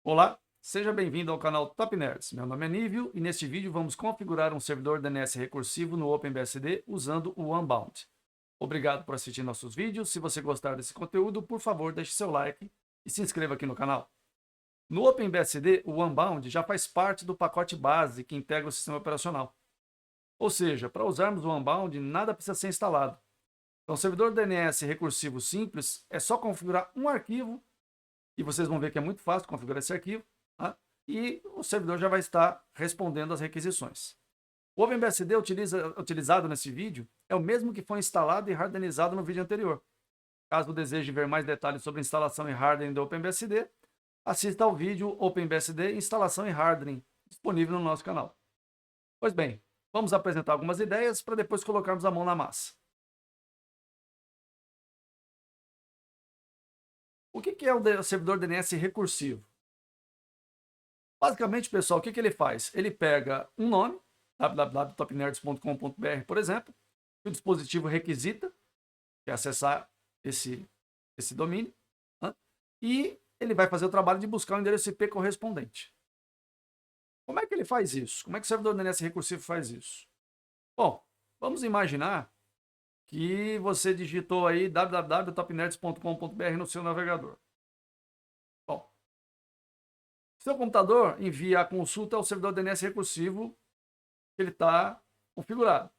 Olá, seja bem-vindo ao canal Top Nerds. Meu nome é Nívio e neste vídeo vamos configurar um servidor DNS recursivo no OpenBSD usando o Unbound. Obrigado por assistir nossos vídeos. Se você gostar desse conteúdo, por favor, deixe seu like e se inscreva aqui no canal. No OpenBSD, o Unbound já faz parte do pacote base que integra o sistema operacional. Ou seja, para usarmos o Unbound, nada precisa ser instalado. Então, o servidor DNS recursivo simples é só configurar um arquivo e vocês vão ver que é muito fácil configurar esse arquivo, tá? E o servidor já vai estar respondendo às requisições. O OpenBSD utilizado nesse vídeo é o mesmo que foi instalado e hardenizado no vídeo anterior. Caso deseje ver mais detalhes sobre instalação e hardening do OpenBSD, assista ao vídeo OpenBSD Instalação e Hardening, disponível no nosso canal. Pois bem, vamos apresentar algumas ideias para depois colocarmos a mão na massa. O que é o servidor DNS recursivo? Basicamente, pessoal, o que ele faz? Ele pega um nome, www.topnerds.com.br, por exemplo, que o dispositivo requisita, que é acessar esse domínio, né? E ele vai fazer o trabalho de buscar o endereço IP correspondente. Como é que ele faz isso? Como é que o servidor DNS recursivo faz isso? Bom, vamos imaginar que você digitou aí www.topnerds.com.br no seu navegador. Bom, seu computador envia a consulta ao servidor DNS recursivo que ele está configurado,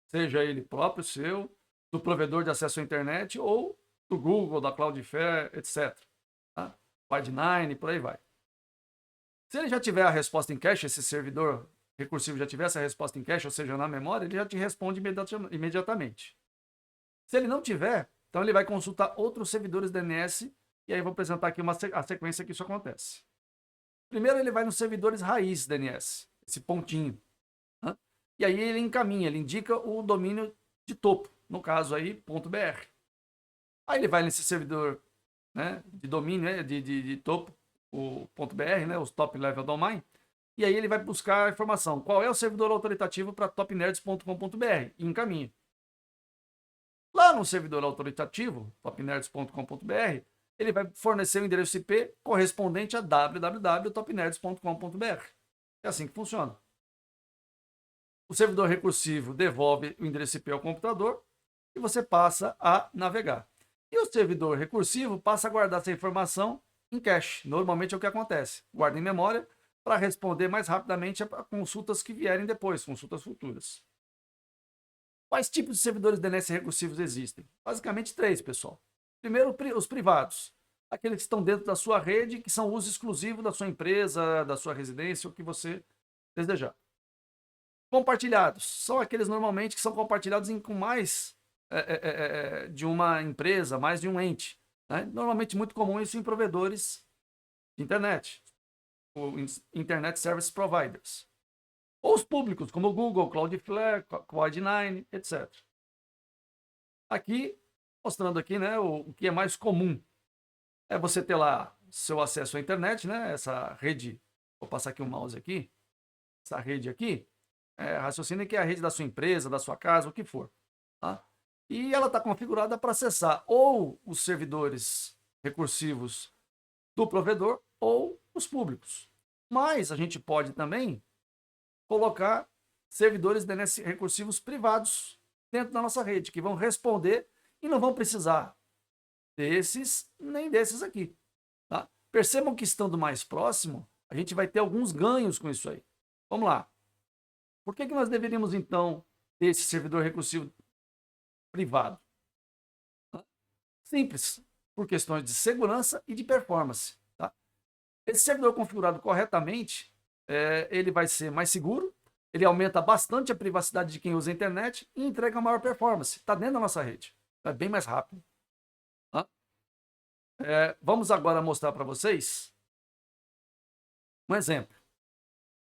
seja ele próprio seu, do provedor de acesso à internet ou do Google, da Cloudflare, etc. Tá? Five9, por aí vai. Se ele já tiver a resposta em cache, esse servidor recursivo já tiver essa resposta em cache, ou seja, na memória, ele já te responde imediatamente. Se ele não tiver, então ele vai consultar outros servidores DNS, e aí eu vou apresentar aqui a sequência que isso acontece. Primeiro ele vai nos servidores raiz DNS, esse pontinho. Né? E aí ele encaminha, ele indica o domínio de topo, no caso aí, .br. Aí ele vai nesse servidor, né, de domínio, de topo, o .br, né, os top level domain, e aí ele vai buscar a informação, qual é o servidor autoritativo para topnerds.com.br, e encaminha. Lá no servidor autoritativo, topnerds.com.br, ele vai fornecer o endereço IP correspondente a www.topnerds.com.br. É assim que funciona. O servidor recursivo devolve o endereço IP ao computador e você passa a navegar. E o servidor recursivo passa a guardar essa informação em cache. Normalmente é o que acontece. Guarda em memória para responder mais rapidamente a consultas que vierem depois, consultas futuras. Quais tipos de servidores DNS recursivos existem? Basicamente três, pessoal. Primeiro, os privados. Aqueles que estão dentro da sua rede, que são uso exclusivo da sua empresa, da sua residência, o que você desejar. Compartilhados. São aqueles normalmente que são compartilhados com mais de uma empresa, mais de um ente. Né? Normalmente muito comum isso em provedores de internet, ou Internet Service Providers. Ou os públicos, como o Google, Cloudflare, Five9, etc. Aqui, mostrando aqui, né, o que é mais comum. É você ter lá seu acesso à internet, né, essa rede, vou passar aqui o mouse aqui, essa rede aqui, raciocínio que é a rede da sua empresa, da sua casa, o que for. Tá? E ela está configurada para acessar ou os servidores recursivos do provedor ou os públicos. Mas a gente pode também colocar servidores DNS recursivos privados dentro da nossa rede, que vão responder e não vão precisar desses nem desses aqui. Tá? Percebam que estando mais próximo, a gente vai ter alguns ganhos com isso aí. Vamos lá. Por que nós deveríamos, então, ter esse servidor recursivo privado? Simples, por questões de segurança e de performance. Tá? Esse servidor configurado corretamente, ele vai ser mais seguro, ele aumenta bastante a privacidade de quem usa a internet e entrega maior performance. Está dentro da nossa rede. É bem mais rápido. Tá? Vamos agora mostrar para vocês um exemplo.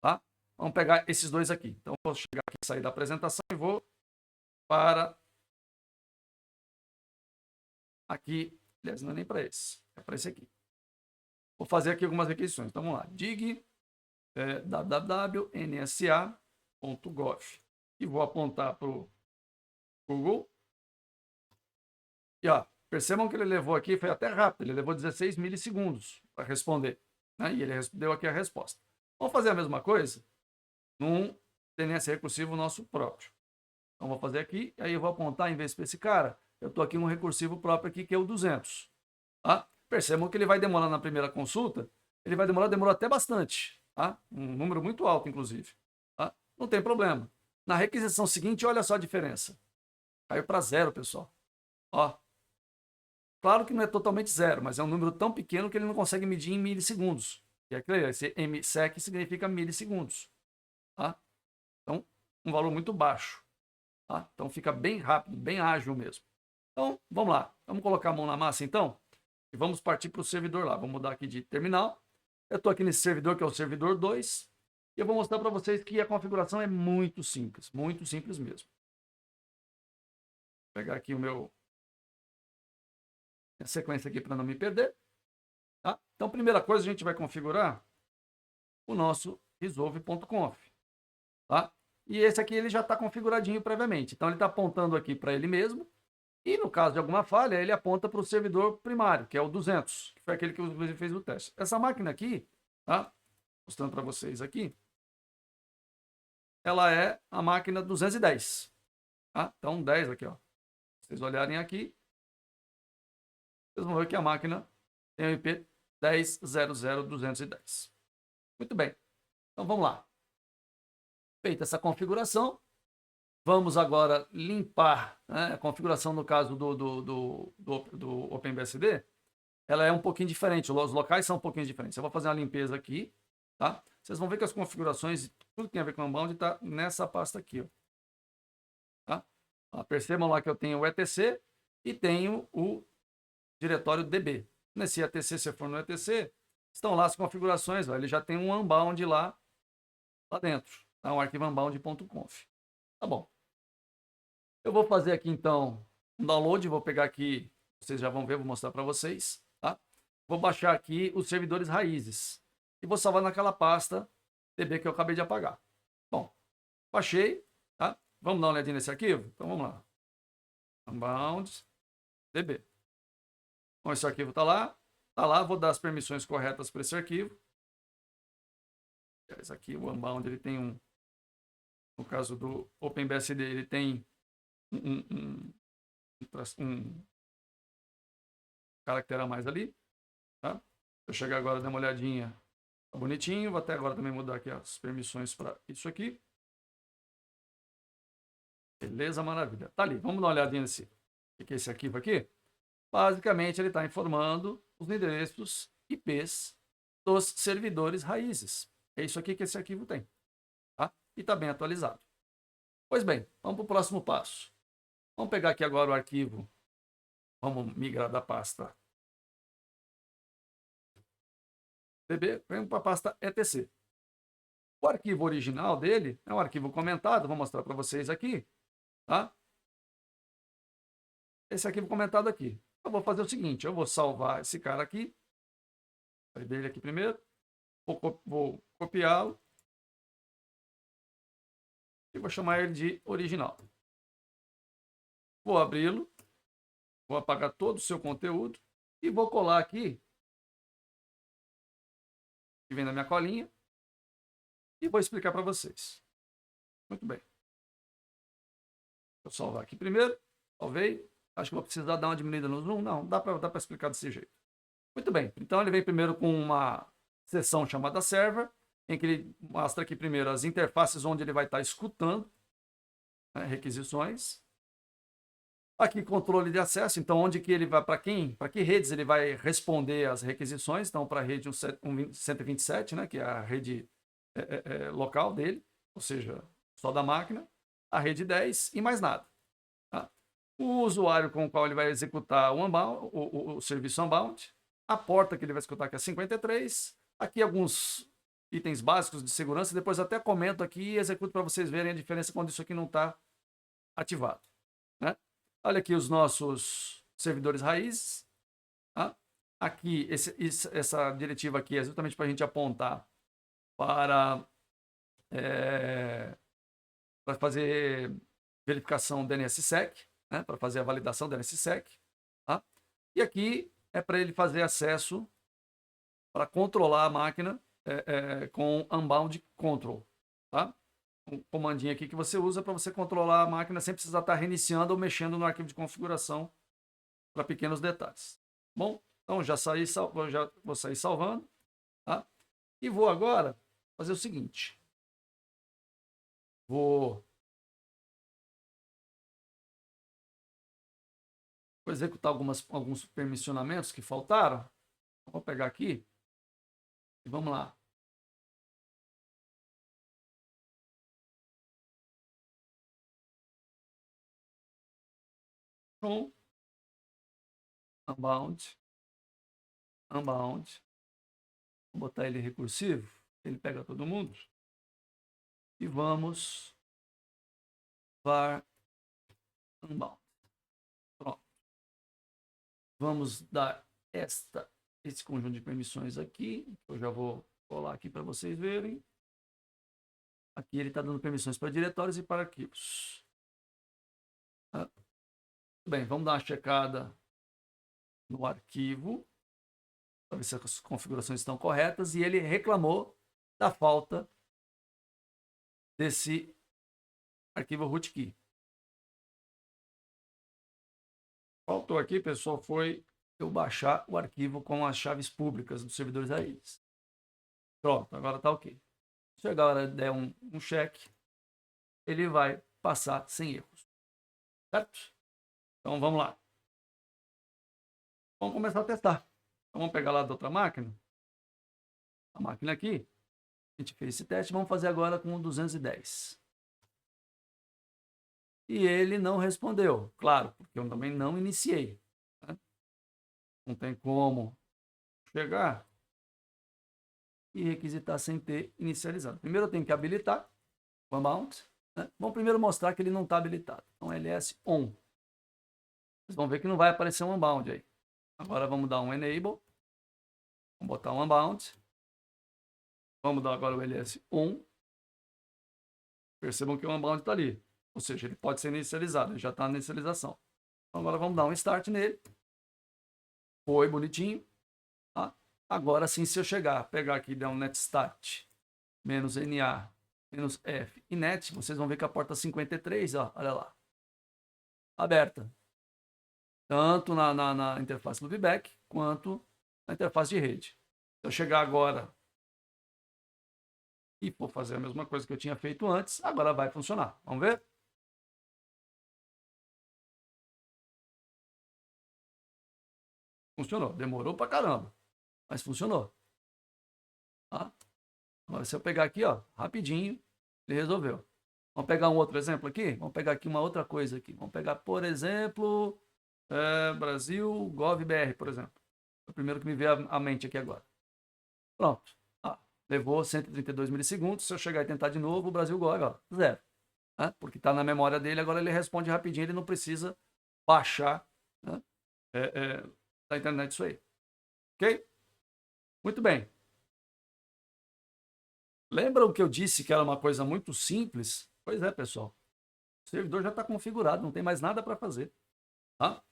Tá? Vamos pegar esses dois aqui. Então, vou chegar aqui, sair da apresentação e vou para aqui. Aliás, não é nem para esse. É para esse aqui. Vou fazer aqui algumas requisições. Então, vamos lá. Dig www.nsa.gov. E vou apontar para o Google. E ó, percebam que ele levou aqui, foi até rápido, ele levou 16 milissegundos para responder. né? E ele deu aqui a resposta. Vamos fazer a mesma coisa num DNS recursivo nosso próprio. Então, vou fazer aqui, aí eu vou apontar, em vez para esse cara, eu estou aqui num recursivo próprio aqui, que é o 200. Tá? Percebam que ele vai demorar na primeira consulta, ele vai demorou até bastante. Tá? Um número muito alto, inclusive. Tá? Não tem problema. Na requisição seguinte, olha só a diferença. Caiu para 0, pessoal. Ó. Claro que não é totalmente 0, mas é um número tão pequeno que ele não consegue medir em milissegundos. E aqui, esse MSEC significa milissegundos. Tá? Então, um valor muito baixo. Tá? Então, fica bem rápido, bem ágil mesmo. Então, vamos lá. Vamos colocar a mão na massa, então? E vamos partir para o servidor lá. Vamos mudar aqui de terminal. Eu estou aqui nesse servidor, que é o servidor 2. E eu vou mostrar para vocês que a configuração é muito simples mesmo. Vou pegar aqui a sequência aqui para não me perder. Tá? Então, primeira coisa, a gente vai configurar o nosso resolve.conf. Tá? E esse aqui ele já está configuradinho previamente. Então, ele está apontando aqui para ele mesmo. E no caso de alguma falha, ele aponta para o servidor primário, que é o 200, que foi aquele que você fez o teste. Essa máquina aqui, tá? Mostrando para vocês aqui, ela é a máquina 210. Tá? Então, 10 aqui, ó. Se vocês olharem aqui, vocês vão ver que a máquina tem o IP 10.0.0.210. Muito bem. Então, vamos lá. Feita essa configuração, vamos agora limpar, né? A configuração, no caso do OpenBSD, ela é um pouquinho diferente, os locais são um pouquinho diferentes. Eu vou fazer uma limpeza aqui, tá? Vocês vão ver que as configurações, tudo que tem a ver com o Unbound, está nessa pasta aqui, ó. Tá? Percebam lá que eu tenho o etc e tenho o diretório db. Nesse etc, se for no etc, estão lá as configurações, ó. Ele já tem um Unbound lá dentro, tá? Um arquivo unbound.conf. Tá bom. Eu vou fazer aqui, então, um download, vou pegar aqui, vocês já vão ver, vou mostrar para vocês, tá? Vou baixar aqui os servidores raízes e vou salvar naquela pasta DB que eu acabei de apagar. Bom, baixei, tá? Vamos dar uma olhadinha nesse arquivo? Então, vamos lá. Unbound, DB. Bom, esse arquivo está lá, vou dar as permissões corretas para esse arquivo. Esse aqui, o Unbound, ele tem no caso do OpenBSD, ele tem um caractere a mais ali, tá? Eu chegar agora, dar uma olhadinha, tá bonitinho. Vou até agora também mudar aqui as permissões para isso aqui. Beleza, maravilha. Tá ali, vamos dar uma olhadinha nesse, o que é esse arquivo aqui? Basicamente, ele está informando os endereços IPs dos servidores raízes. É isso aqui que esse arquivo tem, tá? E está bem atualizado. Pois bem, vamos para o próximo passo. Vamos pegar aqui agora o arquivo. Vamos migrar da pasta DB, vamos para a pasta etc. O arquivo original dele é um arquivo comentado, vou mostrar para vocês aqui, tá? Esse arquivo comentado aqui. Eu vou fazer o seguinte, eu vou salvar esse cara aqui, sair dele aqui primeiro, vou copiá-lo e vou chamar ele de original. Vou abri-lo, vou apagar todo o seu conteúdo e vou colar aqui, que vem na minha colinha, e vou explicar para vocês. Muito bem. Vou salvar aqui primeiro, salvei. Acho que vou precisar dar uma diminuída no zoom. Não, dá para explicar desse jeito. Muito bem. Então, ele vem primeiro com uma seção chamada server, em que ele mostra aqui primeiro as interfaces onde ele vai estar escutando, né, requisições. Aqui, controle de acesso. Então, onde que ele vai, para que redes ele vai responder as requisições. Então, para a rede 127, né, que é a rede local dele, ou seja, só da máquina. A rede 10 e mais nada. Tá? O usuário com o qual ele vai executar o serviço Unbound, a porta que ele vai escutar, que é 53, aqui alguns itens básicos de segurança, depois até comento aqui e executo para vocês verem a diferença quando isso aqui não está ativado. Né? Olha aqui os nossos servidores raízes. Tá? Aqui, essa diretiva aqui é justamente para a gente apontar para fazer verificação DNSSEC, né, para fazer a validação DNSSEC. Tá? E aqui é para ele fazer acesso para controlar a máquina com Unbound Control. Tá? Um comandinho aqui que você usa para você controlar a máquina sem precisar estar reiniciando ou mexendo no arquivo de configuração para pequenos detalhes. Bom, então já vou sair salvando. Tá? E vou agora fazer o seguinte. Vou executar alguns permissionamentos que faltaram. Vou pegar aqui e vamos lá. Com Unbound. Vou botar ele recursivo. Ele pega todo mundo. E vamos var Unbound. Pronto. Vamos dar esse conjunto de permissões aqui. Eu já vou colar aqui para vocês verem. Aqui ele está dando permissões para diretórios e para arquivos. Tá? Bem, vamos dar uma checada no arquivo para ver se as configurações estão corretas. E ele reclamou da falta desse arquivo rootkey. Faltou aqui, pessoal, foi eu baixar o arquivo com as chaves públicas dos servidores da eles. Pronto, agora está ok. Se a galera der um check, ele vai passar sem erros. Certo? Então vamos lá. Vamos começar a testar. Então vamos pegar lá da outra máquina. A máquina aqui. A gente fez esse teste. Vamos fazer agora com o 210. E ele não respondeu. Claro, porque eu também não iniciei. Né? Não tem como chegar e requisitar sem ter inicializado. Primeiro eu tenho que habilitar o Unbound. Né? Vamos primeiro mostrar que ele não está habilitado. Então ls on. Vocês vão ver que não vai aparecer um Unbound aí. Agora vamos dar um enable. Vamos botar um Unbound. Vamos dar agora o ls on. Percebam que o Unbound está ali. Ou seja, ele pode ser inicializado. Ele já está na inicialização. Então agora vamos dar um start nele. Foi bonitinho. Tá? Agora sim, se eu pegar aqui e der um net start, menos NA, menos F e net, vocês vão ver que a porta 53, ó, olha lá, aberta. Tanto na interface loopback, quanto na interface de rede. Se eu chegar agora e for fazer a mesma coisa que eu tinha feito antes, agora vai funcionar. Vamos ver? Funcionou. Demorou pra caramba, mas funcionou. Tá? Agora, se eu pegar aqui, ó, rapidinho, ele resolveu. Vamos pegar um outro exemplo aqui? Vamos pegar aqui uma outra coisa aqui. Vamos pegar, por exemplo, Brasil GovBR, por exemplo. É o primeiro que me veio à mente aqui agora. Pronto. Levou 132 milissegundos. Se eu chegar e tentar de novo, o Brasil Gov, ó, 0. Né? Porque está na memória dele, agora ele responde rapidinho, ele não precisa baixar, né? Da internet isso aí. Ok? Muito bem. Lembram que eu disse que era uma coisa muito simples? Pois é, pessoal. O servidor já está configurado, não tem mais nada para fazer. Tá?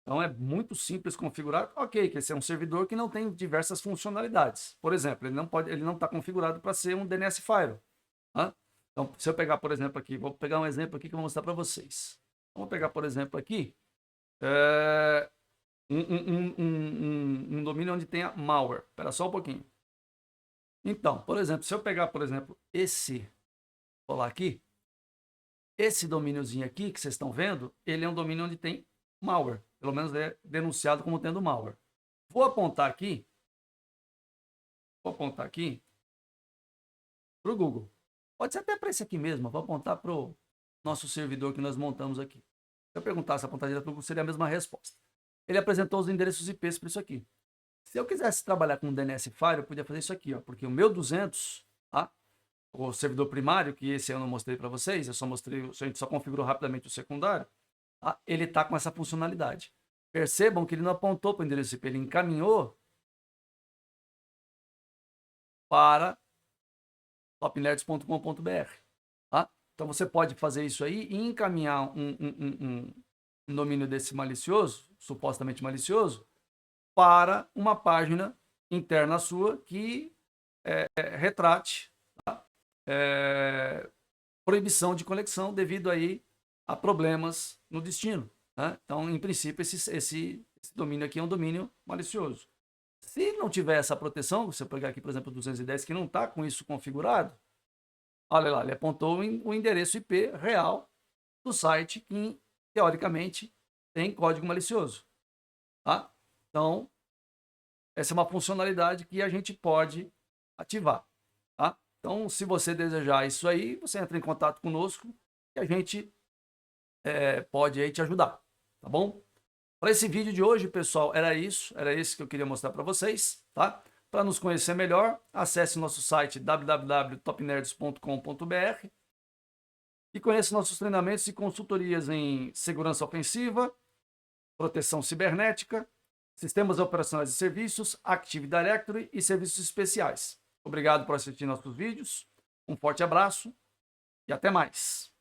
Então é muito simples configurar. Ok, que esse é um servidor que não tem diversas funcionalidades. Por exemplo, ele não está configurado para ser um DNS File. Tá? Então, se eu pegar, por exemplo, aqui, vou pegar um exemplo aqui que eu vou mostrar para vocês. Vamos pegar, por exemplo, aqui um domínio onde tenha malware. Espera só um pouquinho. Então, por exemplo, se eu pegar, por exemplo, vou lá aqui, esse domíniozinho aqui que vocês estão vendo, ele é um domínio onde tem malware. Pelo menos é denunciado como tendo malware. Vou apontar aqui para o Google. Pode ser até para esse aqui mesmo. Vou apontar para o nosso servidor que nós montamos aqui. Se eu perguntasse apontar direto para o Google, seria a mesma resposta. Ele apresentou os endereços IPs para isso aqui. Se eu quisesse trabalhar com DNS File, eu podia fazer isso aqui, ó, porque o meu 200, tá? O servidor primário, que esse eu não mostrei para vocês, a gente só configurou rapidamente o secundário, tá? Ele está com essa funcionalidade. Percebam que ele não apontou para o endereço IP, ele encaminhou para topnerds.com.br. Tá? Então você pode fazer isso aí e encaminhar um domínio desse malicioso, supostamente malicioso, para uma página interna sua que retrate, tá? Proibição de conexão devido aí a problemas no destino, né? Então, em princípio, esse domínio aqui é um domínio malicioso. Se não tiver essa proteção, você pegar aqui, por exemplo, o 210, que não está com isso configurado, olha lá, ele apontou o endereço IP real do site que, teoricamente, tem código malicioso. Tá? Então, essa é uma funcionalidade que a gente pode ativar. Tá? Então, se você desejar isso aí, você entra em contato conosco e a gente pode aí te ajudar. Tá bom? Para esse vídeo de hoje, pessoal, era isso que eu queria mostrar para vocês, tá? Para nos conhecer melhor, acesse nosso site www.topnerds.com.br e conheça nossos treinamentos e consultorias em segurança ofensiva, proteção cibernética, sistemas operacionais e serviços, Active Directory e serviços especiais. Obrigado por assistir nossos vídeos, um forte abraço e até mais.